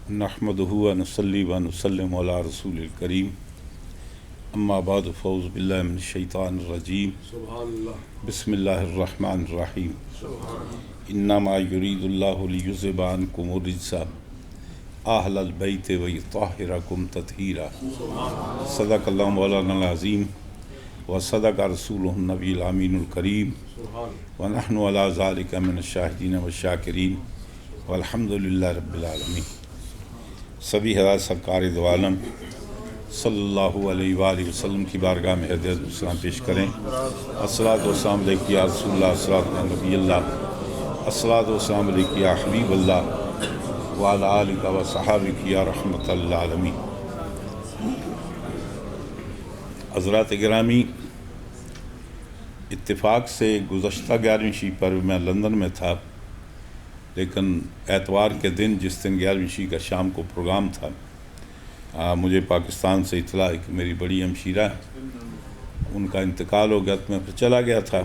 نحمدہ و نصلی و نسلم علی رسول الکریم اما بعد فاعوذ باللہ من الشیطان الرجیم بسم اللہ الرحمن الرحیم انما یرید اللہ لیذہب عنکم الرجس اہل البیت ویطہرکم تطہیرا صدق اللہ مولانا العظیم وصدق رسولہ النبی الامین الکریم ونحن علی ذالک من الشاہدین والشاکرین والحمد للہ رب العالمین۔ سبھی حضرات سرکار دو عالم صلی اللہ علیہ وآلہ وسلم کی بارگاہ میں ہدیت السلام پیش کریں۔ الصلاۃ والسلام علیک یا رسول اللہ، الصلاۃ یا نبی اللہ، الصلاۃ والسلام علیک یا حبیب اللہ وعلی آلک و صحابک یا رحمت للعالمین۔ حضرات گرامی، اتفاق سے گزشتہ 11ویں شی پر میں لندن میں تھا، لیکن اتوار کے دن جس دن 11ویں شی کا شام کو پروگرام تھا، مجھے پاکستان سے اطلاع ہے کہ میری بڑی ہمشیرہ ان کا انتقال ہو گیا، تو میں پھر چلا گیا تھا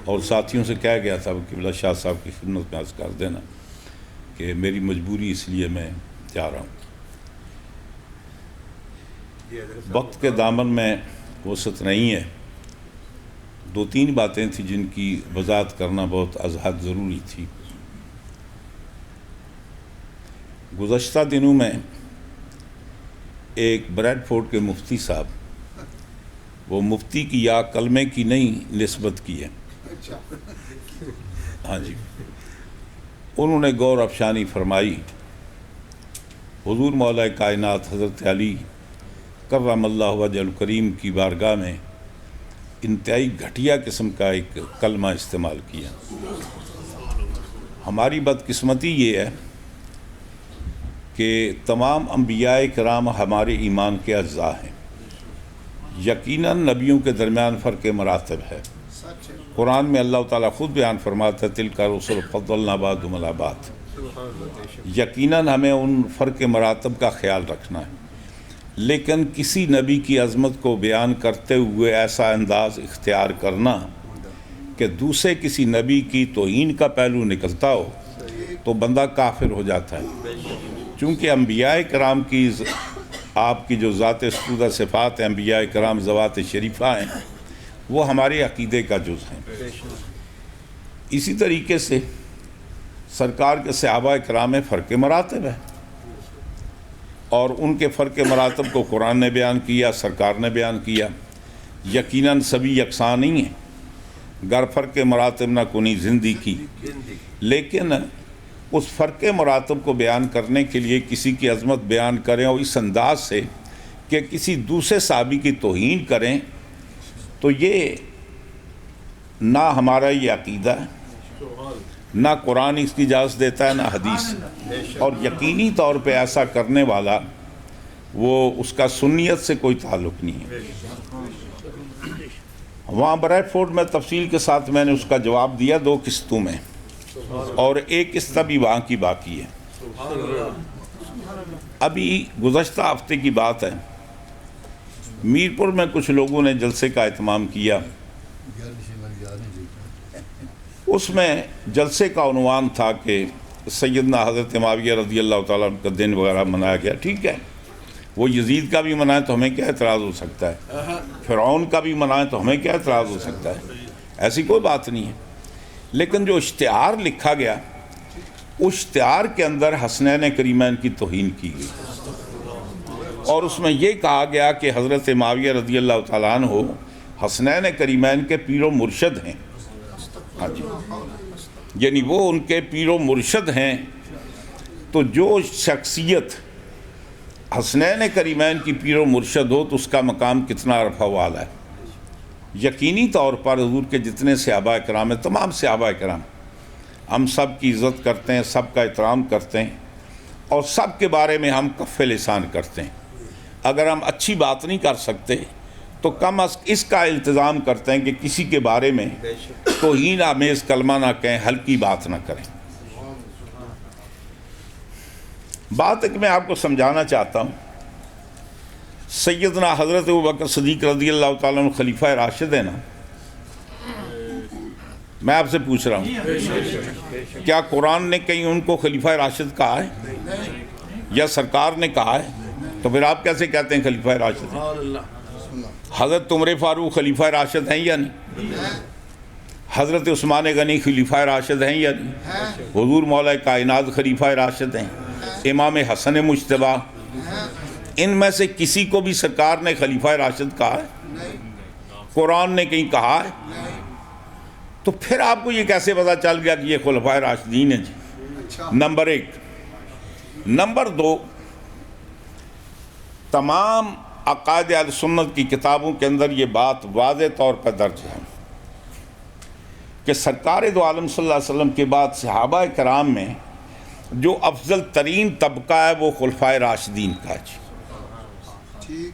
اور ساتھیوں سے کہہ گیا تھا کہ قبلہ شاہ صاحب کی خدمت میں عرض کر دینا کہ میری مجبوری اس لیے میں جا رہا ہوں۔ وقت کے دامن میں وسعت نہیں ہے، 2-3 باتیں تھیں جن کی وضاحت کرنا بہت از حد ضروری تھی۔ گزشتہ دنوں میں ایک بریڈ فورڈ کے مفتی صاحب، وہ مفتی کی یا کلمے کی نہیں نسبت کی ہے، ہاں جی، انہوں نے غور افشانی فرمائی حضور مولا کائنات حضرت علی کرم اللہ وجہ الکریم کی بارگاہ میں انتہائی گھٹیا قسم کا ایک کلمہ استعمال کیا۔ ہماری بدقسمتی یہ ہے کہ تمام انبیاء کرام ہمارے ایمان کے اجزاء ہیں، یقیناً نبیوں کے درمیان فرق مراتب ہے۔ قرآن میں اللہ تعالیٰ خود بیان فرماتا ہے تلک الرسل فضلنا بعضهم علی بعض، یقیناً ہمیں ان فرق مراتب کا خیال رکھنا ہے، لیکن کسی نبی کی عظمت کو بیان کرتے ہوئے ایسا انداز اختیار کرنا کہ دوسرے کسی نبی کی توہین کا پہلو نکلتا ہو تو بندہ کافر ہو جاتا ہے۔ چونکہ انبیاء کرام کی آپ کی جو ذات ستودہ صفات ہیں، انبیاء کرام ذوات شریفہ ہیں، وہ ہمارے عقیدے کا جز ہیں۔ اسی طریقے سے سرکار کے صحابہ کرام میں فرق مراتب ہے، اور ان کے فرق مراتب کو قرآن نے بیان کیا، سرکار نے بیان کیا۔ یقیناً سبھی یکساں نہیں ہیں، گر فرق مراتب نہ کنی زندگی کی، لیکن اس فرق مراتب کو بیان کرنے کے لیے کسی کی عظمت بیان کریں اور اس انداز سے کہ کسی دوسرے صحابی کی توہین کریں، تو یہ نہ ہمارا یہ عقیدہ ہے، نہ قرآن اس کی اجازت دیتا ہے، نہ حدیث، اور یقینی طور پہ ایسا کرنے والا وہ اس کا سنیت سے کوئی تعلق نہیں ہے۔ وہاں بریڈ فورڈ میں تفصیل کے ساتھ میں نے اس کا جواب دیا 2 قسطوں میں، اور ایک قسط ابھی وہاں کی باقی ہے۔ ابھی گزشتہ ہفتے کی بات ہے، میرپور میں کچھ لوگوں نے جلسے کا اہتمام کیا۔ اس میں جلسے کا عنوان تھا کہ سیدنا حضرت معاویہ رضی اللہ تعالیٰ عنہ کا دن وغیرہ منایا گیا۔ ٹھیک ہے، وہ یزید کا بھی منائے تو ہمیں کیا اعتراض ہو سکتا ہے، فرعون کا بھی منائے تو ہمیں کیا اعتراض ہو سکتا ہے، ایسی کوئی بات نہیں ہے۔ لیکن جو اشتہار لکھا گیا، اس اشتہار کے اندر حسنین کریمین کی توہین کی گئی، اور اس میں یہ کہا گیا کہ حضرت معاویہ رضی اللہ تعالیٰ عنہ حسنین کریمین کے پیر و مرشد ہیں، ہاں جی، یعنی وہ ان کے پیر و مرشد ہیں۔ تو جو شخصیت حسنین کریمین کی پیر و مرشد ہو تو اس کا مقام کتنا رفع والا ہے۔ یقینی طور پر حضور کے جتنے صحابہ کرام ہیں، تمام صحابہ کرام، ہم سب کی عزت کرتے ہیں، سب کا احترام کرتے ہیں، اور سب کے بارے میں ہم کف لسان کرتے ہیں۔ اگر ہم اچھی بات نہیں کر سکتے تو کم از اس کا التزام کرتے ہیں کہ کسی کے بارے میں توہین آمیز کلمہ نہ کہیں، ہلکی بات نہ کریں۔ بات ایک میں آپ کو سمجھانا چاہتا ہوں، سیدنا حضرت ابوبکر صدیق رضی اللہ تعالیٰ عنہ خلیفہ راشد ہیں نا، میں آپ سے پوچھ رہا ہوں، کیا قرآن نے کہیں ان کو خلیفہ راشد کہا ہے یا سرکار نے کہا ہے؟ تو پھر آپ کیسے کہتے ہیں خلیفہ راشد ہیں؟ حضرت عمر فاروق خلیفہ راشد ہیں یا نہیں؟ حضرت عثمان غنی خلیفہ راشد ہیں یا نہیں؟ حضور مولا کائنات خلیفہ راشد ہیں، امام حسن مجتبیٰ، ان میں سے کسی کو بھی سرکار نے خلیفہ راشد کہا ہے؟ قرآن نے کہیں کہا ہے؟ تو پھر آپ کو یہ کیسے پتا چل گیا کہ یہ خلفاء راشدین ہیں جی؟ نمبر ایک۔ نمبر دو، تمام عقائد اہل سنت کی کتابوں کے اندر یہ بات واضح طور پر درج ہے کہ سرکار دو عالم صلی اللہ علیہ وسلم کے بعد صحابہ کرام میں جو افضل ترین طبقہ ہے وہ خلفاء راشدین کا جی۔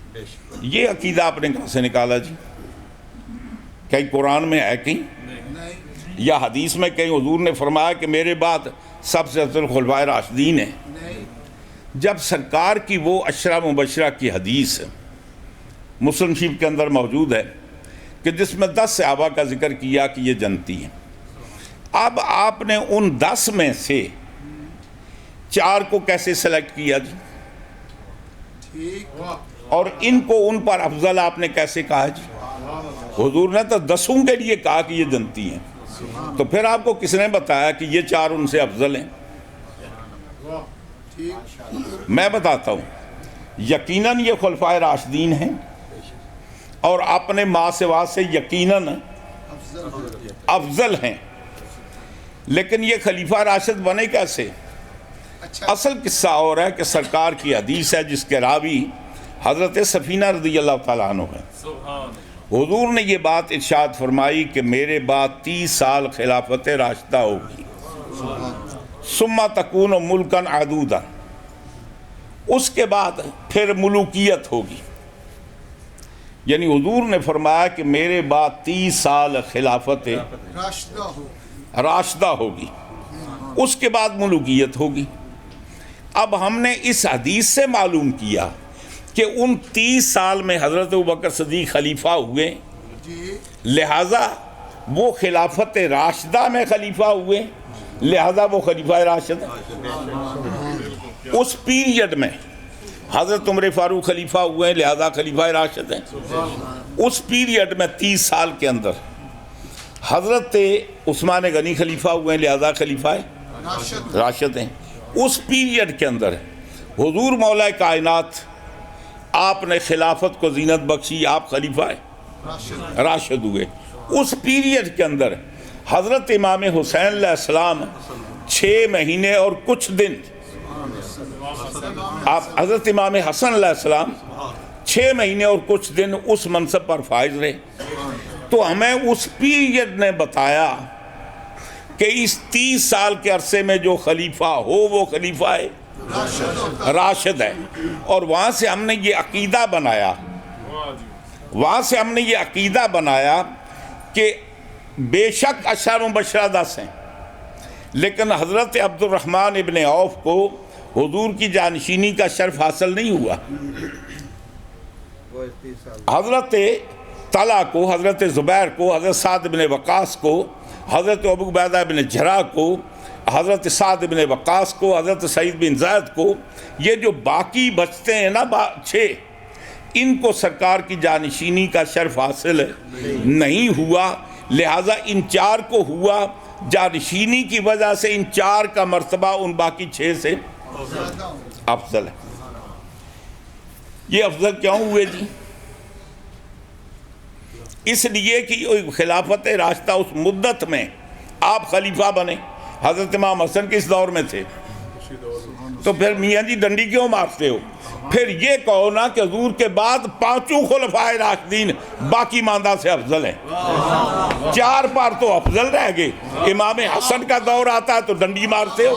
یہ عقیدہ آپ نے کہاں سے نکالا جی؟ کہیں قرآن میں ہے کہیں یا حدیث میں کہیں حضور نے فرمایا کہ میرے بعد سب سے افضل خلفاء راشدین ہیں؟ جب سرکار کی وہ عشرہ مبشرہ کی حدیث مسلم شریف کے اندر موجود ہے کہ جس میں 10 صحابہ کا ذکر کیا کہ یہ جنتی ہیں، اب آپ نے ان 10 میں سے 4 کو کیسے سلیکٹ کیا جی؟ اور ان کو ان پر افضل آپ نے کیسے کہا جی؟ حضور نے تو 10 کے لیے کہا کہ یہ جنتی ہیں، تو پھر آپ کو کس نے بتایا کہ یہ 4 ان سے افضل ہیں؟ میں بتاتا ہوں، یقیناً یہ خلفاء راشدین ہیں اور اپنے ماں سوا سے یقیناً افضل ہیں، لیکن یہ خلیفہ راشد بنے کیسے؟ اصل قصہ اور ہے کہ سرکار کی حدیث ہے جس کے راوی حضرت سفینہ رضی اللہ تعالیٰ عنہ ہے۔ حضور نے یہ بات ارشاد فرمائی کہ میرے بعد 30 سال خلافت راشدہ ہوگی، ثم تکون ملکن عدودا، اس کے بعد پھر ملوکیت ہوگی، یعنی حضور نے فرمایا کہ میرے بعد 30 سال خلافت راشدہ ہوگی، اس کے بعد ملوکیت ہوگی۔ اب ہم نے اس حدیث سے معلوم کیا کہ ان 30 سال میں حضرت ابوبکر صدیق خلیفہ ہوئے، لہٰذا وہ خلافت راشدہ میں خلیفہ ہوئے، لہذا وہ خلیفہ راشد ہیں۔ اس پیریڈ میں حضرت عمر فاروق خلیفہ ہوئے ہیں، لہذا خلیفہ راشد ہیں۔ اس پیریڈ میں 30 سال کے اندر حضرت عثمان غنی خلیفہ ہوئے ہیں، لہذا خلیفہ راشد ہیں۔ اس پیریڈ کے اندر حضور مولا کائنات آپ نے خلافت کو زینت بخشی، آپ خلیفہ راشد ہوئے۔ اس پیریڈ کے اندر حضرت امام حسین علیہ السلام 6 مہینے اور کچھ دن، آپ حضرت امام حسن علیہ السلام 6 مہینے اور کچھ دن اس منصب پر فائز رہے۔ تو ہمیں اس پیریڈ نے بتایا کہ اس 30 سال کے عرصے میں جو خلیفہ ہو وہ خلیفہ راشد ہے، اور وہاں سے ہم نے یہ عقیدہ بنایا کہ بے شک عشرہ مبشرہ 10 ہیں، لیکن حضرت عبد الرحمن ابن عوف کو حضور کی جانشینی کا شرف حاصل نہیں ہوا، حضرت طلحہ کو، حضرت زبیر کو، حضرت سعد بن وقاص کو، حضرت ابو عبیدہ بن جراح کو، حضرت سعد بن وقاص کو، حضرت سعید بن زید کو، یہ جو باقی بچتے ہیں نا 6، ان کو سرکار کی جانشینی کا شرف حاصل نہیں ہوا، لہٰذا ان 4 کو ہوا۔ جانشینی کی وجہ سے ان 4 کا مرتبہ ان باقی 6 سے افضل ہے۔ یہ افضل کیوں ہوئے جی؟ اس لیے کہ خلافت راشدہ اس مدت میں آپ خلیفہ بنے، حضرت امام حسن کس دور میں تھے؟ تو پھر میاں جی ڈنڈی کیوں مارتے ہو؟ پھر یہ کہو نا کہ حضور کے بعد 5 خلفاء راشدین باقی ماندہ سے افضل ہیں، 4 پر تو افضل رہ گئے، امام حسن کا دور آتا ہے تو ڈنڈی مارتے ہو۔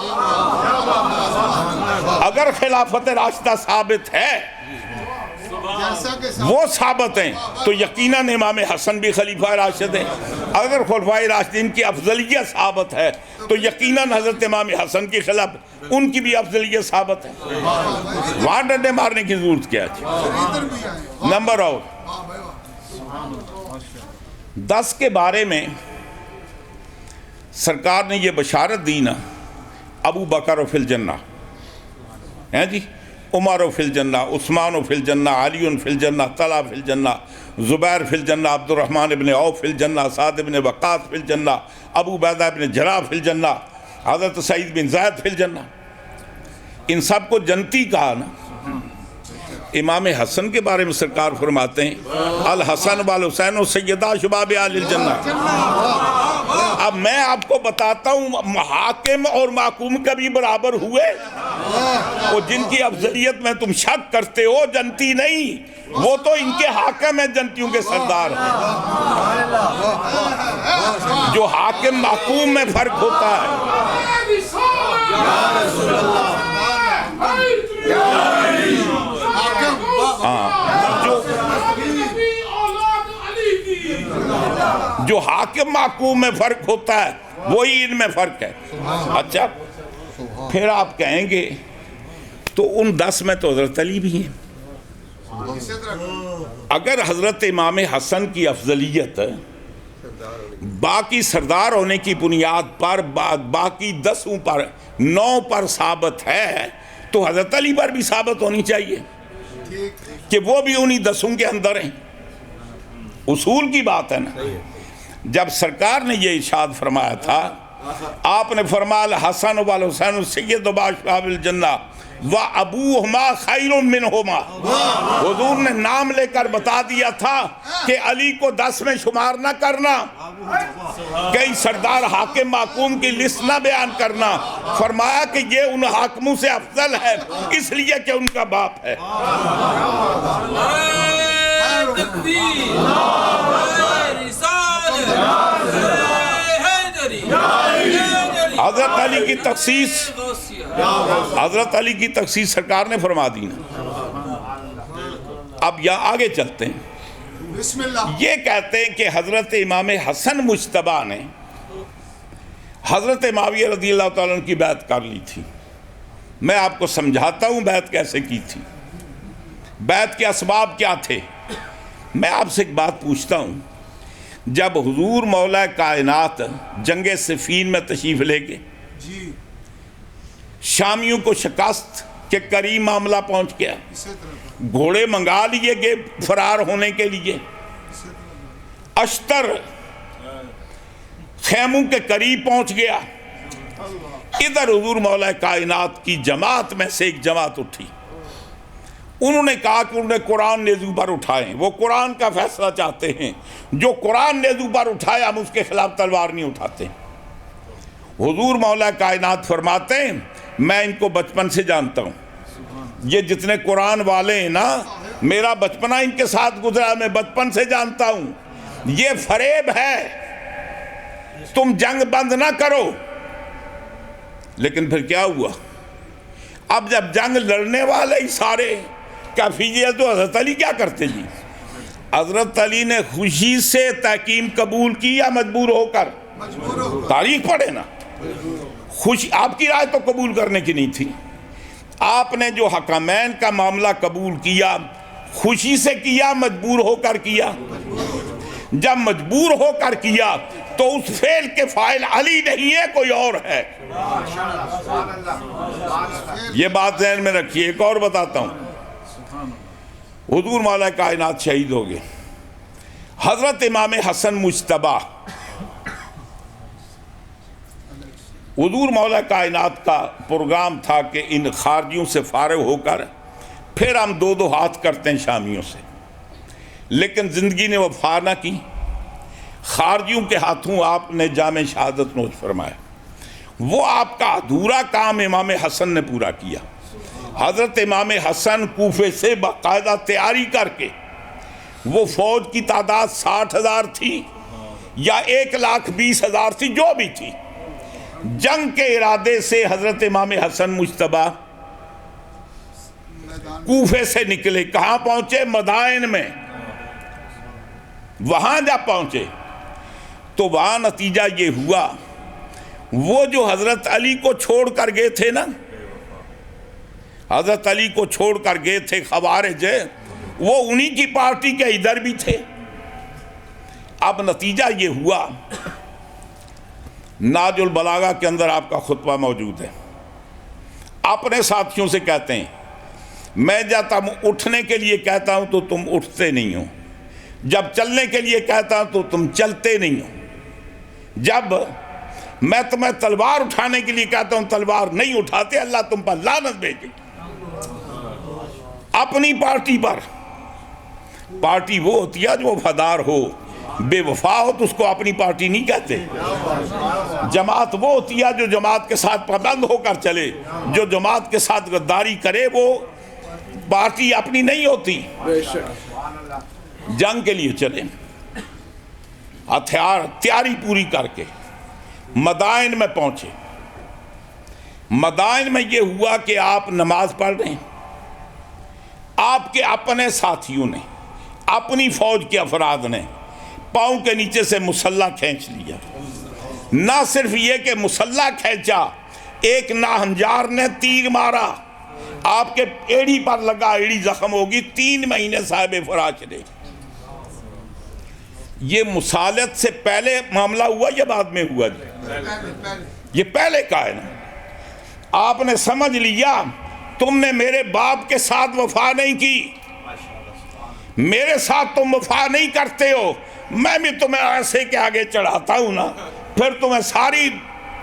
اگر خلافت راشدہ ثابت ہے، وہ ثابت ہیں، تو یقیناً امام حسن بھی خلیفہ راشد ہیں۔ اگر خلفاء راشدین کی افضلیت ثابت ہے تو یقیناً حضرت امام حسن کے خلاف ان کی بھی افضلیت ثابت ہے، وہاں ڈنڈے مارنے کی ضرورت کیا ہے؟ نمبر اور 10 کے بارے میں سرکار نے یہ بشارت دی نا، ابو بکر فی الجنہ، ہیں جی، عمر فی الجنہ، عثمان فی الجنہ، علی فی الجنہ، طلحہ فی الجنہ، زبیر فی الجنہ، عبد الرحمن ابن عوف فی الجنہ، سعد ابن وقاص فی الجنہ، ابو عبیدہ ابن جراح فی الجنہ، حضرت سعید بن زید فی الجنہ، ان سب کو جنتی کہا نا۔ امام حسن کے بارے میں سرکار فرماتے ہیں الحسن والحسین سیدہ شباب اہل الجنہ۔ اب میں آپ کو بتاتا ہوں حاکم اور محکوم کبھی برابر ہوئے؟ وہ جن کی افضلیت میں تم شک کرتے ہو جنتی نہیں، وہ تو ان کے حاکم ہیں، جنتیوں کے سردار ہیں۔ جو حاکم محکوم میں فرق ہوتا ہے، جو حاکم محکوم میں فرق ہوتا ہے وہی ان میں فرق ہے۔ اچھا، پھر آپ کہیں گے تو ان 10 میں تو حضرت علی بھی ہیں۔ اگر حضرت امام حسن کی افضلیت باقی سردار ہونے کی بنیاد پر باقی 10 پر 9 پر ثابت ہے تو حضرت علی پر بھی ثابت ہونی چاہیے کہ وہ بھی انہی 10 کے اندر ہیں۔ اصول کی بات ہے نا۔ جب سرکار نے یہ ارشاد فرمایا تھا، آپ نے فرمایا الحسن والحسین سید باشباب الجنہ وابوہما خیر منہما۔ حضور نے نام لے کر بتا دیا تھا کہ علی کو 10 میں شمار نہ کرنا، کئی سردار حاکم محکوم کی لسٹ نہ بیان کرنا، فرمایا کہ یہ ان حاکموں سے افضل ہے اس لیے کہ ان کا باپ ہے۔ حضرت علی کی تخصیص سرکار نے فرما دی نا۔ اب یہاں آگے چلتے ہیں۔ یہ کہتے ہیں کہ حضرت امام حسن مجتبیٰ نے حضرت معاویہ رضی اللہ تعالیٰ عنہ کی بیعت کر لی تھی۔ میں آپ کو سمجھاتا ہوں بیعت کیسے کی تھی، بیعت کے اسباب کیا تھے۔ میں آپ سے ایک بات پوچھتا ہوں، جب حضور مولا کائنات جنگ صفین میں تشریف لے گئے، شامیوں کو شکست کے قریب معاملہ پہنچ گیا، گھوڑے منگا لیے گئے فرار ہونے کے لیے، اشتر خیموں کے قریب پہنچ گیا، ادھر حضور مولا کائنات کی جماعت میں سے ایک جماعت اٹھی، انہوں نے کہا کہ انہوں نے قرآن نیزو پر اٹھائیں، وہ قرآن کا فیصلہ چاہتے ہیں، جو قرآن نیزو پر اٹھائے ہم اس کے خلاف تلوار نہیں اٹھاتے۔ حضور مولا کائنات فرماتے ہیں میں ان کو بچپن سے جانتا ہوں، یہ جتنے قرآن والے ہیں نا میرا بچپنا ان کے ساتھ گزرا، میں بچپن سے جانتا ہوں، یہ فریب ہے، تم جنگ بند نہ کرو۔ لیکن پھر کیا ہوا؟ اب جب جنگ لڑنے والے ہی سارے کافیے تو حضرت علی کیا کرتے جی؟ حضرت علی نے خوشی سے تحکیم قبول کی یا مجبور ہو کر؟ تاریخ پڑھے نا، آپ کی رائے تو قبول کرنے کی نہیں تھی، آپ نے جو حکمین کا معاملہ قبول کیا خوشی سے کیا مجبور ہو کر کیا؟ جب مجبور ہو کر کیا تو اس فعل کے فاعل علی نہیں ہے کوئی اور ہے۔ یہ بات ذہن میں رکھیے۔ ایک اور بتاتا ہوں، حضور مولا کائنات شہید ہو گئے، حضرت امام حسن مجتبیٰ، حضور مولا کائنات کا پروگرام تھا کہ ان خارجیوں سے فارغ ہو کر پھر ہم دو ہاتھ کرتے ہیں شامیوں سے، لیکن زندگی نے وفا نہ کی، خارجیوں کے ہاتھوں آپ نے جام شہادت نوش فرمایا، وہ آپ کا ادھورا کام امام حسن نے پورا کیا۔ حضرت امام حسن کوفے سے باقاعدہ تیاری کر کے، وہ فوج کی تعداد 60,000 تھی یا 1,20,000 تھی، جو بھی تھی، جنگ کے ارادے سے حضرت امام حسن مجتبیٰ کوفے سے نکلے، کہاں پہنچے؟ مدائن میں۔ وہاں جب پہنچے تو وہاں نتیجہ یہ ہوا، وہ جو حضرت علی کو چھوڑ کر گئے تھے نا، حضرت علی کو چھوڑ کر گئے تھے خوارج، وہ انہی کی پارٹی کے ادھر بھی تھے۔ اب نتیجہ یہ ہوا ناج البلاغہ کے اندر آپ کا خطبہ موجود ہے. اپنے ساتھیوں سے کہتے ہیں میں جب اٹھنے کے لیے کہتا ہوں تو تم اٹھتے نہیں ہو, جب چلنے کے لیے کہتا ہوں تو تم چلتے نہیں ہو, جب میں تمہیں تلوار اٹھانے کے لیے کہتا ہوں تلوار نہیں اٹھاتے, اللہ تم پر لعنت بھیجے. اپنی پارٹی پر, پارٹی وہ ہوتی ہے جو وفادار ہو, بے وفا ہو تو اس کو اپنی پارٹی نہیں کہتے. جماعت وہ ہوتی ہے جو جماعت کے ساتھ پابند ہو کر چلے, جو جماعت کے ساتھ غداری کرے وہ پارٹی اپنی نہیں ہوتی. جنگ کے لیے چلے, ہتھیار تیاری پوری کر کے مدائن میں پہنچے. مدائن میں یہ ہوا کہ آپ نماز پڑھ رہے ہیں, آپ کے اپنے ساتھیوں نے, اپنی فوج کے افراد نے پاؤں کے نیچے سے مسلح کھینچ لیا. نہ صرف یہ کہ مسلح کھینچا, ایک ناہنجار نے تیر مارا, آپ کے ایڑی پر لگا, ایڑی زخم ہوگی, 3 مہینے صاحب فراش رہے. یہ مسالت سے پہلے معاملہ ہوا یا بعد میں ہوا جی؟ یہ پہلے کا ہے نا. آپ نے سمجھ لیا تم نے میرے باپ کے ساتھ وفا نہیں کی, میرے ساتھ تم وفا نہیں کرتے ہو, میں بھی تمہیں ایسے کے آگے چڑھاتا ہوں نا, پھر تمہیں ساری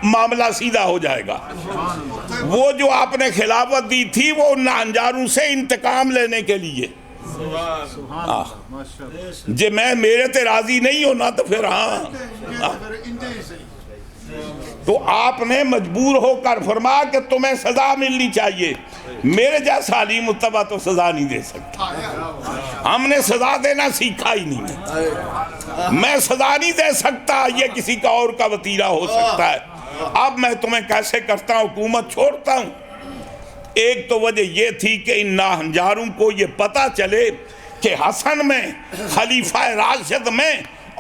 معاملہ سیدھا ہو جائے گا. وہ جو آپ نے خلافت دی تھی وہ ان ناہنجاروں سے انتقام لینے کے لیے. جی میں میرے تے راضی نہیں ہونا تو پھر ہاں, تو آپ نے مجبور ہو کر فرمایا کہ تمہیں سزا ملنی چاہیے. میرے جیسا علی متبع تو سزا نہیں دے سکتا, ہم نے سزا دینا سیکھا ہی نہیں. میں سزا نہیں دے سکتا, یہ کسی کا اور کا وطیرہ ہو سکتا ہے. اب میں تمہیں کیسے کرتا ہوں, حکومت چھوڑتا ہوں. ایک تو وجہ یہ تھی کہ ان ناہنجاروں کو یہ پتا چلے کہ حسن میں, خلیفہ راشد میں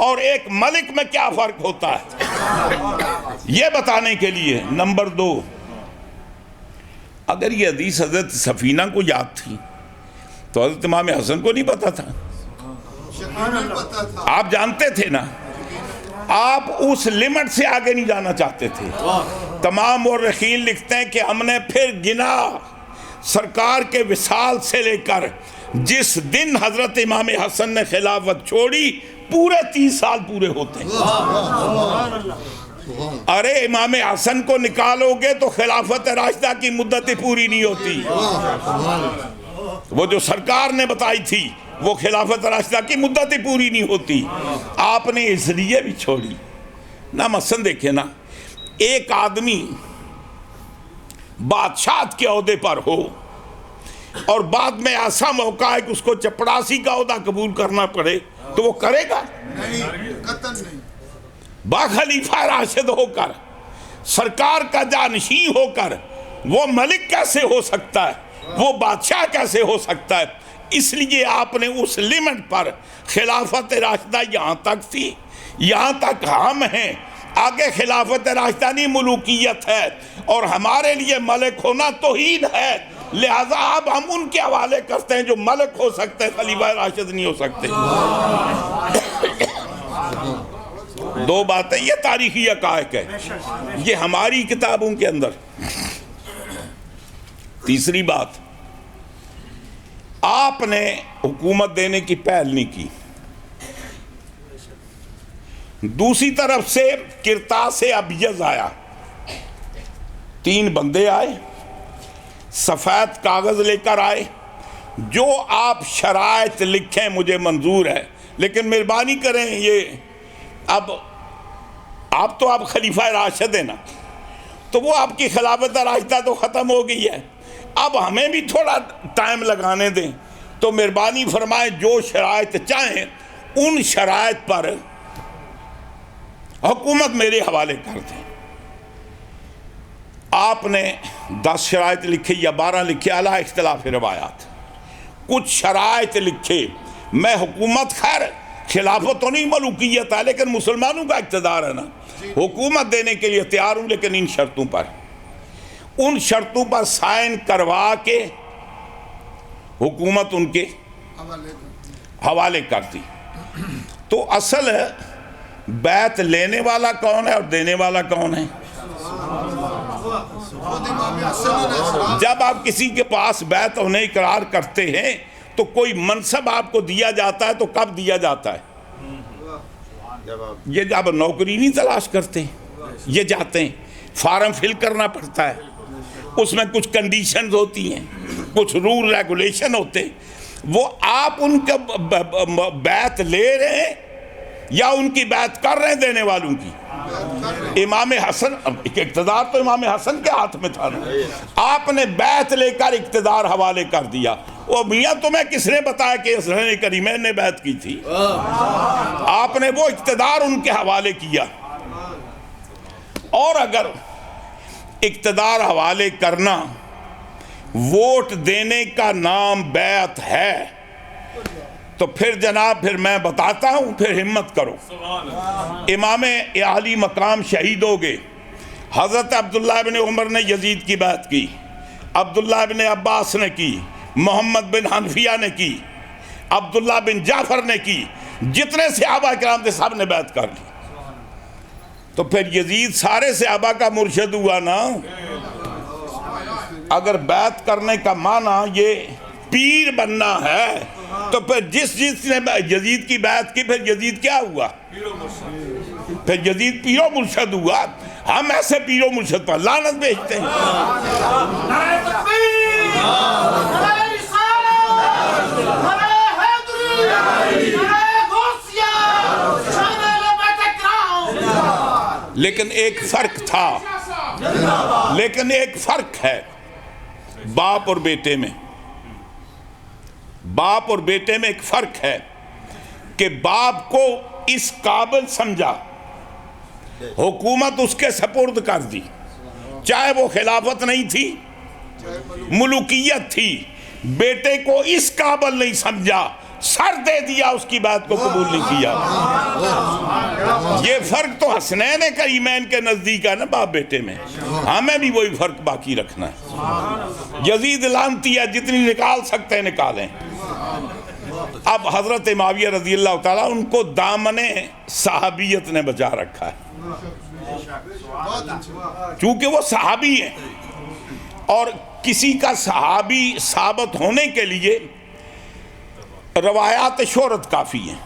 اور ایک ملک میں کیا فرق ہوتا ہے, یہ بتانے کے لیے. نمبر 2, اگر یہ حدیث حضرت سفینہ کو یاد تھی تو حضرت امام حسن کو نہیں پتا تھا. آپ جانتے تھے نا, آپ اس لمٹ سے آگے نہیں جانا چاہتے تھے. تمام مورخین لکھتے ہیں کہ ہم نے پھر گنا سرکار کے وصال سے لے کر جس دن حضرت امام حسن نے خلافت چھوڑی پورے 30 سال پورے ہوتے ہیں. ارے امام حسن کو نکالو گے تو خلافت راشدہ کی مدت پوری نہیں ہوتی. وہ جو سرکار نے بتائی تھی وہ خلافت راشدہ کی مدت پوری نہیں ہوتی. آپ نے اس لیے بھی چھوڑی نا. مثلا دیکھیں نا, ایک آدمی بادشاہت کے عہدے پر ہو اور بعد میں ایسا موقع ہے کہ اس کو چپڑاسی کا عہدہ قبول کرنا پڑے تو وہ کرے گا نہیں. با خلیفہ راشد ہو کر, سرکار کا جانشین ہو کر وہ ملک کیسے ہو سکتا ہے, وہ بادشاہ کیسے ہو سکتا ہے؟ اس لیے آپ نے اس لمٹ پر خلافت راشدہ یہاں تک تھی, یہاں تک ہم ہیں, آگے خلافت راشدہ نہیں ملوکیت ہے, اور ہمارے لیے ملک ہونا توہین ہے. لہذا اب ہم ان کے حوالے کرتے ہیں جو ملک ہو سکتے ہیں, خلیفہ راشد نہیں ہو سکتے. 2 باتیں, یہ تاریخی حقائق ہے, یہ ہماری کتابوں کے اندر. تیسری بات, آپ نے حکومت دینے کی پہل نہیں کی. دوسری طرف سے کرتاس ابیض آیا, 3 بندے آئے, سفید کاغذ لے کر آئے, جو آپ شرائط لکھیں مجھے منظور ہے, لیکن مہربانی کریں یہ اب آپ تو آپ خلیفہ راشد ہیں نا, تو وہ آپ کی خلافت راشدہ تو ختم ہو گئی ہے, اب ہمیں بھی تھوڑا ٹائم لگانے دیں, تو مہربانی فرمائیں جو شرائط چاہیں ان شرائط پر حکومت میرے حوالے کر دیں. آپ نے 10 شرائط لکھے یا 12 لکھے علی اختلاف روایات, کچھ شرائط لکھے. میں حکومت, خیر خلافت تو نہیں ملوکیت ہے لیکن مسلمانوں کا اقتدار ہے نا, حکومت دینے کے لیے تیار ہوں, لیکن ان شرطوں پر سائن کروا کے حکومت ان کے حوالے کر دی. تو اصل بیعت لینے والا کون ہے اور دینے والا کون ہے؟ جب آپ کسی کے پاس بیعت ہونے اقرار کرتے ہیں تو کوئی منصب آپ کو دیا جاتا ہے تو کب دیا جاتا ہے؟ یہ جب نوکری نہیں تلاش کرتے، یہ جاتے ہیں، فارم فل کرنا پڑتا ہے، اس میں کچھ کنڈیشنز ہوتی ہیں، کچھ رول ریگولیشن ہوتے ہیں، وہ آپ ان کا بیعت لے رہے ہیں یا ان کی بیعت کر رہے ہیں دینے والوں کی؟ امام حسن، اقتدار تو امام حسن کے ہاتھ میں تھا نا، آپ نے بیعت لے کر اقتدار حوالے کر دیا۔ وہ میاں تمہیں کس نے بتایا کہ حسنین کریمین نے بیعت کی تھی؟ آپ نے وہ اقتدار ان کے حوالے کیا۔ اور اگر اقتدار حوالے کرنا ووٹ دینے کا نام بیعت ہے تو پھر جناب پھر میں بتاتا ہوں، پھر ہمت کرو۔ امام عالی مقام شہید ہو گئے، حضرت عبداللہ بن عمر نے یزید کی بیعت کی، عبداللہ بن عباس نے کی، محمد بن حنفیہ نے کی، عبداللہ بن جعفر نے کی، جتنے صحابہ کرام تھے سب نے بیعت کر لی۔ تو پھر یزید سارے صحابہ کا مرشد ہوا نا۔ اگر بیعت کرنے کا معنی یہ پیر بننا ہے تو پھر جس نے یزید کی بیعت کی پھر یزید کیا ہوا؟ پھر یزید پیرو مرشد ہوا۔ ہم ایسے پیرو مرشد پر لعنت بھیجتے ہیں۔ لیکن ایک فرق تھا، لیکن ایک فرق ہے باپ اور بیٹے میں۔ باپ اور بیٹے میں ایک فرق ہے کہ باپ کو اس قابل سمجھا، حکومت اس کے سپرد کر دی، چاہے وہ خلافت نہیں تھی، ملوکیت تھی، بیٹے کو اس قابل نہیں سمجھا، سر دے دیا، اس کی بات کو قبول نہیں کیا۔ یہ فرق تو حسنین کریمین کے نزدیک ہے نا باپ بیٹے میں، ہمیں بھی وہی فرق باقی رکھنا ہے۔ یزید لعنتی ہے، جتنی نکال سکتے ہیں نکالیں۔ اب حضرت معاویہ رضی اللہ تعالیٰ ان کو دامن صحابیت نے بچا رکھا ہے، چونکہ وہ صحابی ہیں، اور کسی کا صحابی ثابت ہونے کے لیے روایات شہرت کافی ہیں،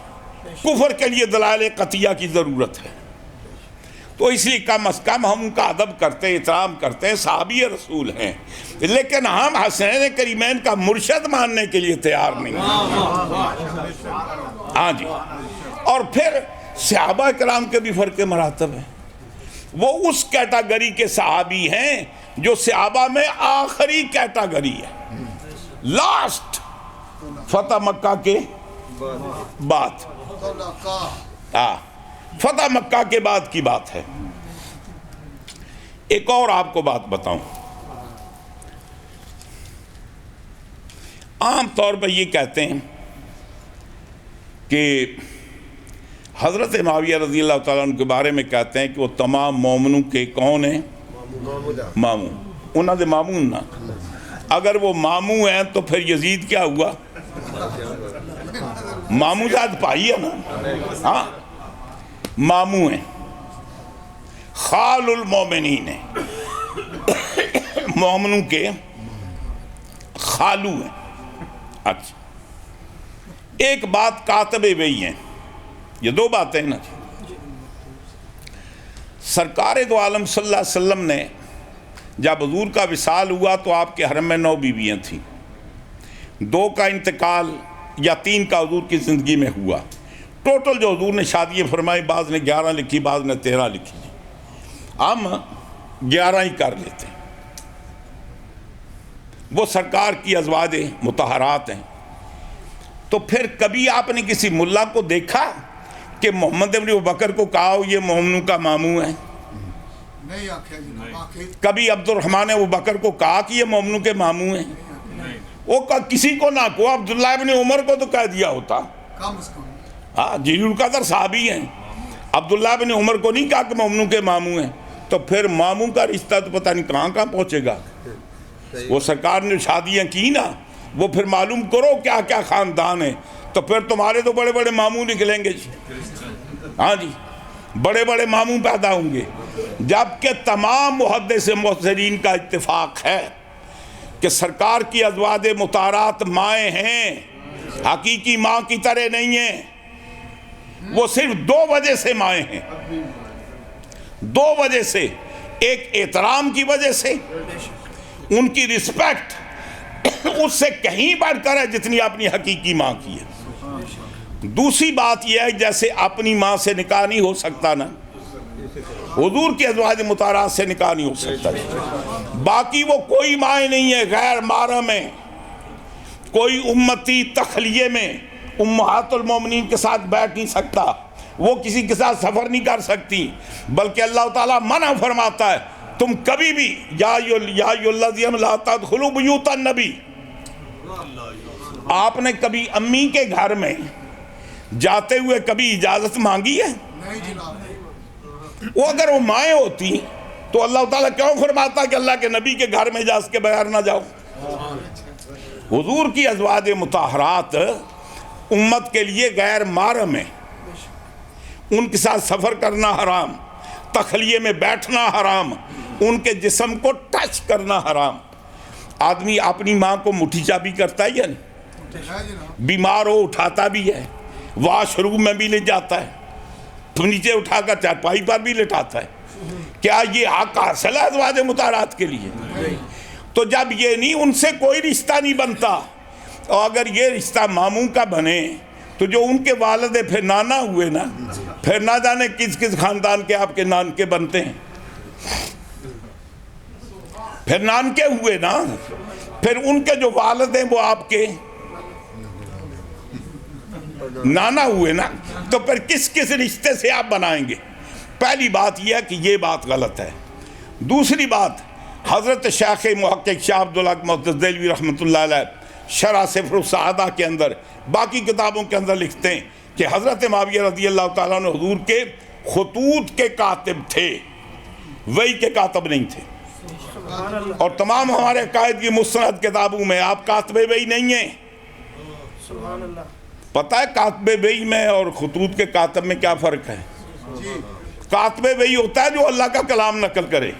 کفر کے لیے دلائل قطعیہ کی ضرورت ہے۔ تو اس لیے کم از کم ہم ان کا ادب کرتے ہیں، احترام کرتے ہیں، صحابی رسول ہیں، لیکن ہم حسنین کریمین کا مرشد ماننے کے لیے تیار نہیں ہیں۔ ہاں جی۔ اور پھر صحابہ کرام کے بھی فرق مراتب ہیں۔ وہ اس کیٹاگری کے صحابی ہیں جو صحابہ میں آخری کیٹاگری ہے، لاسٹ، فتح مکہ کے بعد، فتح مکہ کے بعد کی بات ہے۔ ایک اور آپ کو بات بتاؤں، عام طور پر یہ کہتے ہیں کہ حضرت معاویہ رضی اللہ تعالیٰ عنہ کے بارے میں کہتے ہیں کہ وہ تمام مومنوں کے کون ہیں؟ ماموں۔ انہوں نے مامون نہ، اگر وہ ماموں ہیں تو پھر یزید کیا ہوا؟ ماموں زاد پائی ہے نا، ہاں ماموں ہیں، خال المومنین ہیں، مومنوں کے خالو ہیں۔ اچھا، ایک بات کاتب وحی ہیں، یہ دو باتیں نا۔ سرکار دو عالم صلی اللہ علیہ وسلم نے جب حضور کا وصال ہوا تو آپ کے حرم میں 9 بیویاں تھیں، 2 کا انتقال یا 3 کا حضور کی زندگی میں ہوا۔ ٹوٹل جو حضور نے شادیاں فرمائی، بعض نے 11 لکھی، بعض نے 13 لکھی، ہم 11 ہی کر لیتے ہیں۔ وہ سرکار کی ازواج مطہرات ہیں۔ تو پھر کبھی آپ نے کسی ملا کو دیکھا کہ محمد ابن ابوبکر کو کہا ہو یہ مومنوں کا ماموں ہے؟ کبھی عبد الرحمن ابوبکر کو کہا کہ یہ مومنوں کے ماموں ہیں؟ وہ کسی کو نہ کو، عبداللہ ابن عمر کو تو کہہ دیا ہوتا۔ ہاں، جلیل القدر صحابی ہیں، عبداللہ ابن عمر کو نہیں کہا کہ مومنوں کے ماموں ہیں۔ تو پھر ماموں کا رشتہ تو پتہ نہیں کہاں پہنچے گا۔ وہ سرکار نے شادیاں کی نا، وہ پھر معلوم کرو کیا کیا خاندان ہے، تو پھر تمہارے تو بڑے بڑے ماموں نکلیں گے۔ ہاں جی، بڑے بڑے ماموں پیدا ہوں گے، جبکہ تمام محدث مفسرین کا اتفاق ہے کہ سرکار کی ازواج مطہرات مائیں ہیں، حقیقی ماں کی طرح نہیں ہیں، وہ صرف دو وجہ سے مائیں ہیں، دو وجہ سے، ایک احترام کی وجہ سے، ان کی رسپیکٹ اس سے کہیں بڑھ کر ہے جتنی اپنی حقیقی ماں کی ہے۔ دوسری بات یہ ہے جیسے اپنی ماں سے نکاح نہیں ہو سکتا نا، حضور کی ازواج مطہرات سے نکاح نہیں ہو سکتا، باقی وہ کوئی مائیں نہیں ہے، غیر محرم ہے، کوئی امتی تخلیے میں امہات المومنین کے ساتھ بیٹھ نہیں سکتا، وہ کسی کے ساتھ سفر نہیں کر سکتی، بلکہ اللہ تعالیٰ منع فرماتا ہے تم کبھی بھی یا الذین لا تدخلوا بیوت النبی، آپ نے کبھی امی کے گھر میں جاتے ہوئے کبھی اجازت مانگی ہے؟ وہ اگر وہ مائیں ہوتی تو اللہ تعالیٰ کیوں فرماتا کہ اللہ کے نبی کے گھر میں جا اس کے بغیر نہ جاؤ؟ حضور کی ازواج مطہرات امت کے لیے غیر محرم ہیں، ان کے ساتھ سفر کرنا حرام، تخلیے میں بیٹھنا حرام، ان کے جسم کو ٹچ کرنا حرام۔ آدمی اپنی ماں کو مٹھی چابی کرتا ہے یا نہیں؟ بیمار ہو اٹھاتا بھی ہے، واش روم میں بھی لے جاتا ہے، نیچے اٹھا کر چارپائی پر بھی لٹاتا ہے، کیا یہ حق حاصل ہے ازواج مطہرات کے لیے؟ تو جب یہ نہیں، ان سے کوئی رشتہ نہیں بنتا، اور اگر یہ رشتہ ماموں کا بنے تو جو ان کے والد پھر نانا ہوئے نا، پھر نہ جانے کس کس خاندان کے آپ کے نان کے بنتے ہیں، پھر نان کے ہوئے نا، پھر ان کے جو والد ہیں وہ آپ کے نانا ہوئے نا، تو پھر کس کس رشتے سے آپ بنائیں گے؟ پہلی بات یہ ہے کہ یہ بات غلط ہے۔ دوسری بات، حضرت شیخ محقق شاہ عبدالحق محدث دہلوی رحمۃ اللہ علیہ شرح صفر السعادہ کے اندر، باقی کتابوں کے اندر لکھتے ہیں کہ حضرت معاویہ رضی اللہ تعالیٰ عنہ حضور کے خطوط کے کاتب تھے، وحی کے کاتب نہیں تھے، اور تمام ہمارے عقائد کی مستند کتابوں میں آپ کاتب وحی نہیں ہیں۔ پتہ ہے کاتب وحی میں اور خطوط کے کاتب میں کیا فرق ہے؟ کاتب وحی ہوتا ہے جو اللہ کا کلام نقل کرے،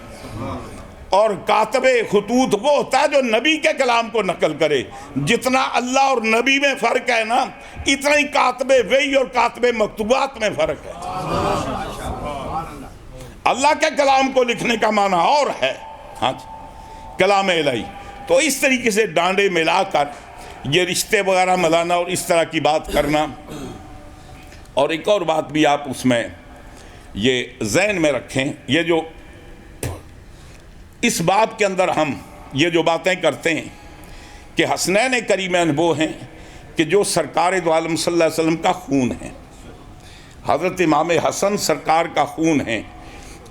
اور کاتب خطوط وہ ہوتا ہے جو نبی کے کلام کو نقل کرے۔ جتنا اللہ اور نبی میں فرق ہے نا، اتنا ہی کاتب وحی اور کاتب مکتوبات میں فرق ہے۔ اللہ کے کلام کو لکھنے کا معنی اور ہے، ہاں کلام الہی، تو اس طریقے سے ڈانڈے ملا کر یہ رشتے وغیرہ ملانا اور اس طرح کی بات کرنا۔ اور ایک اور بات بھی آپ اس میں یہ ذہن میں رکھیں، یہ جو اس باب کے اندر ہم یہ جو باتیں کرتے ہیں کہ حسنین کریمین وہ ہیں کہ جو سرکار دو عالم صلی اللہ علیہ وسلم کا خون ہے، حضرت امام حسن سرکار کا خون ہے،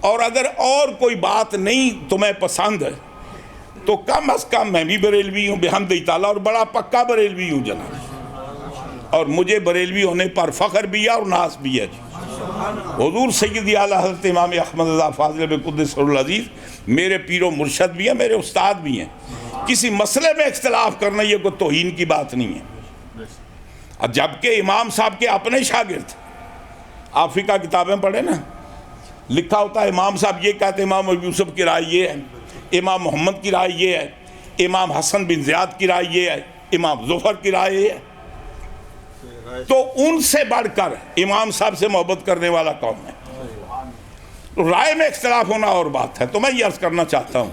اور اگر اور کوئی بات نہیں تمہیں پسند ہے تو کم از کم میں بھی بریلوی ہوں بحمد تعالیٰ، اور بڑا پکا بریلوی ہوں جناب، اور مجھے بریلوی ہونے پر فخر بھی ہے اور ناز بھی ہے۔ حضور سیدی اعلیٰ حضرت امام احمد رضا فاضل بقدس سر العزیز میرے پیر و مرشد بھی ہیں، میرے استاد بھی ہیں، کسی مسئلے میں اختلاف کرنا یہ کوئی توہین کی بات نہیں ہے۔ جبکہ امام صاحب کے اپنے شاگرد، آپ فقہ کتابیں پڑھیں نا، لکھا ہوتا ہے امام صاحب یہ کہتے ہیں امام ابو یوسف کی رائے یہ ہے، امام محمد کی رائے یہ ہے، امام حسن بن زیاد کی رائے یہ ہے، امام ظفر کی رائے یہ ہے۔ تو ان سے بڑھ کر امام صاحب سے محبت کرنے والا کون ہے؟ رائے میں اختلاف ہونا اور بات ہے۔ تو میں یہ عرض کرنا چاہتا ہوں،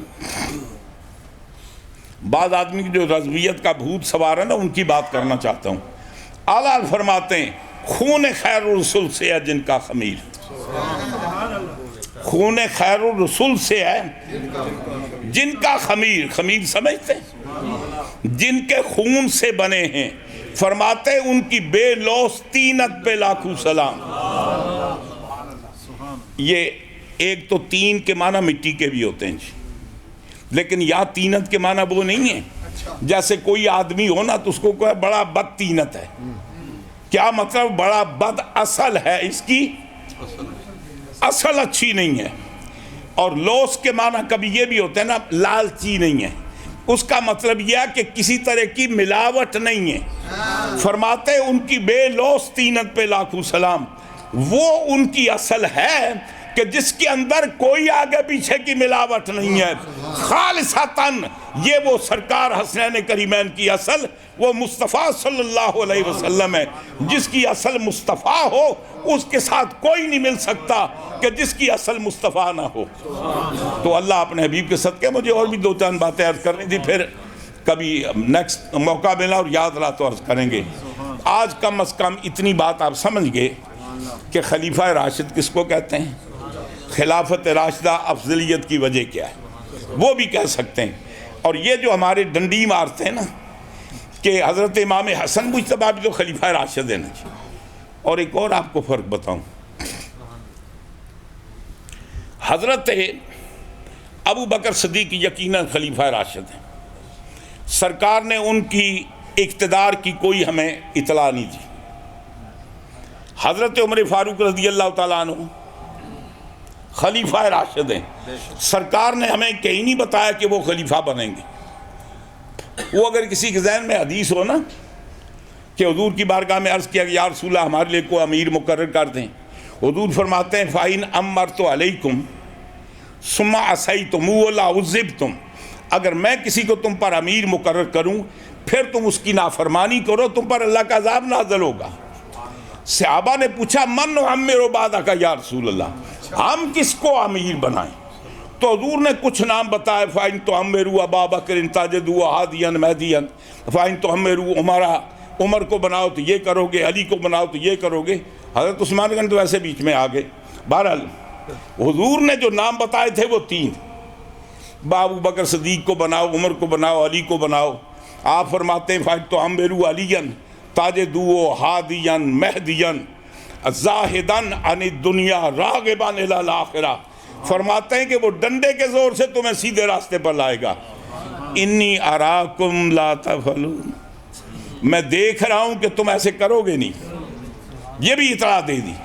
بعض آدمی کی جو رضویت کا بھوت سوار ہے نا، ان کی بات کرنا چاہتا ہوں۔ اعلیٰ فرماتے ہیں خون خیر الرسول سے ہے جن کا خمیر، خون خیر الرسول سے ہے جن کا خمیر، خمیر سمجھتے ہیں؟ جن کے خون سے بنے ہیں، فرماتے ہیں ان کی بے لوث تینت پہ لاکھوں سلام۔ یہ ایک تو تین کے معنی مٹی کے بھی ہوتے ہیں جی، لیکن یہاں تینت کے معنی وہ نہیں ہے جیسے کوئی آدمی ہو نا تو اس کو کوئی بڑا بد تینت ہے، کیا مطلب؟ بڑا بد اصل ہے، اس کی اصل اچھی نہیں ہے۔ اور لوث کے معنی کبھی یہ بھی ہوتے ہیں نا، لالچی نہیں ہے، اس کا مطلب یہ ہے کہ کسی طرح کی ملاوٹ نہیں ہے۔ فرماتے ان کی بے لوث تینت پہ لاکھوں سلام، وہ ان کی اصل ہے کہ جس کے اندر کوئی آگے پیچھے کی ملاوٹ نہیں ہے، خالصتاً یہ وہ سرکار حسنین کریمین کی اصل، وہ مصطفیٰ صلی اللہ علیہ وسلم ہے۔ جس کی اصل مصطفیٰ ہو اس کے ساتھ کوئی نہیں مل سکتا کہ جس کی اصل مصطفیٰ نہ ہو۔ تو اللہ اپنے حبیب کے صدقے، مجھے اور بھی 2-4 باتیں عرض کرنی تھی، پھر کبھی نیکسٹ موقع ملا اور یاد رہا تو عرض کریں گے۔ آج کم از کم اتنی بات آپ سمجھ گئے کہ خلیفہ راشد کس کو کہتے ہیں، خلافت راشدہ افضلیت کی وجہ کیا ہے، وہ بھی کہہ سکتے ہیں۔ اور یہ جو ہمارے ڈنڈی مارتے ہیں نا کہ حضرت امام حسن مجتبیٰ بھی تو خلیفہ راشد ہے نا جی۔ اور ایک اور آپ کو فرق بتاؤں، حضرت ابو بکر صدیق یقیناً خلیفہ راشد ہیں، سرکار نے ان کی اقتدار کی کوئی ہمیں اطلاع نہیں دی۔ حضرت عمر فاروق رضی اللہ تعالیٰ عنہ خلیفہ راشد ہیں، سرکار نے ہمیں کہیں نہیں بتایا کہ وہ خلیفہ بنیں گے۔ وہ اگر کسی کے ذہن میں حدیث ہو نا کہ حضور کی بارگاہ میں عرض کیا کہ یا رسول اللہ ہمارے لیے کوئی امیر مقرر کر دیں، حضور فرماتے ہیں فَإِنْ أَمَّرْتُ عَلَيْكُمْ ثُمَّ عَصَيْتُمْ وَلَا عُذِّبْتُمْ، اگر میں کسی کو تم پر امیر مقرر کروں پھر تم اس کی نافرمانی کرو، تم پر اللہ کا عذاب نازل ہوگا۔ صحابہ نے پوچھا من نعمر بعدک یا رسول اللہ، ہم کس کو امیر بنائیں؟ تو حضور نے کچھ نام بتائے، فَإِن تُعَمِّرُوا أَبَا بَكْرٍ تَجِدُوهُ هَادِيًا مَهْدِيًا، فَإِن تُعَمِّرُوا عمر کو بناؤ تو یہ کرو گے، علی کو بناؤ تو یہ کرو گے۔ حضرت عثمان غنی تو ایسے بیچ میں آ گئے۔ بہرحال حضور نے جو نام بتائے تھے وہ 3، ابو بکر صدیق کو بناؤ، عمر کو بناؤ، علی کو بناؤ۔ آپ فرماتے ہیں فَإِن تُعَمِّرُوا عَلِيًّا تَجِدُوهُ هَادِيًا مَهْدِيًا زَاهِدًا عَنِ الدُّنْيَا رَاغِبًا إِلَى الْآخِرَةِ، فرماتے ہیں کہ وہ ڈنڈے کے زور سے تمہیں سیدھے راستے پر لائے گا۔ انی اراکم لا تفعلون، میں دیکھ رہا ہوں کہ تم ایسے کرو گے نہیں۔ یہ بھی اطلاع دے دی،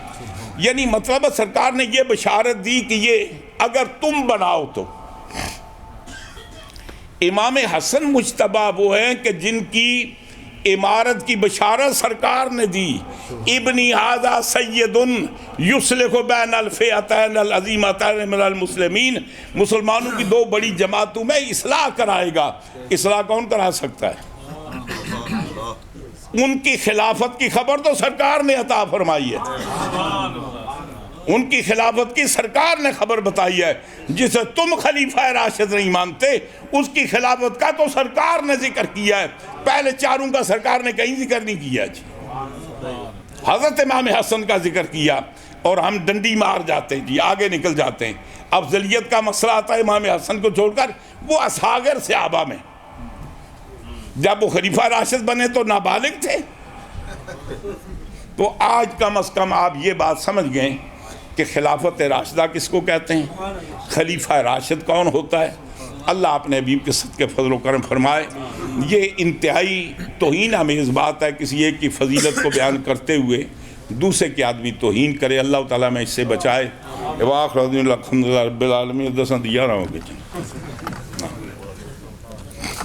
یعنی مطلب سرکار نے یہ بشارت دی کہ یہ اگر تم بناؤ تو۔ امام حسن مجتبیٰ وہ ہیں کہ جن کی امارت کی بشارت سرکار نے دی، ابنی ھذا سید یصلح بین الفئتین العظیمتین من المسلمین، مسلمانوں کی 2 بڑی جماعتوں میں اصلاح کرائے گا۔ اصلاح کون کرا سکتا ہے؟ ان کی خلافت کی خبر تو سرکار نے عطا فرمائی ہے، ان کی خلافت کی سرکار نے خبر بتائی ہے۔ جسے تم خلیفہ راشد نہیں مانتے اس کی خلافت کا تو سرکار نے ذکر کیا ہے، پہلے 4 کا سرکار نے کہیں ذکر نہیں کیا جی۔ حضرت امام حسن کا ذکر کیا اور ہم ڈنڈی مار جاتے ہیں جی، آگے نکل جاتے ہیں۔ افضلیت کا مسئلہ آتا ہے امام حسن کو چھوڑ کر، وہ اصحاب صحابہ میں جب وہ خلیفہ راشد بنے تو نابالغ تھے۔ تو آج کم از کم آپ یہ بات سمجھ گئے کہ خلافت راشدہ کس کو کہتے ہیں، خلیفہ راشد کون ہوتا ہے۔ اللہ اپنے حبیب کے صدقے فضل و کرم فرمائے۔ یہ انتہائی توہین آمیز بات ہے کسی ایک کی فضیلت کو بیان کرتے ہوئے دوسرے کے آدمی توہین کرے، اللہ تعالیٰ میں اس سے بچائے۔ واخر الحمدللہ رب العالمین، 10 دیا رہا ہوں گے۔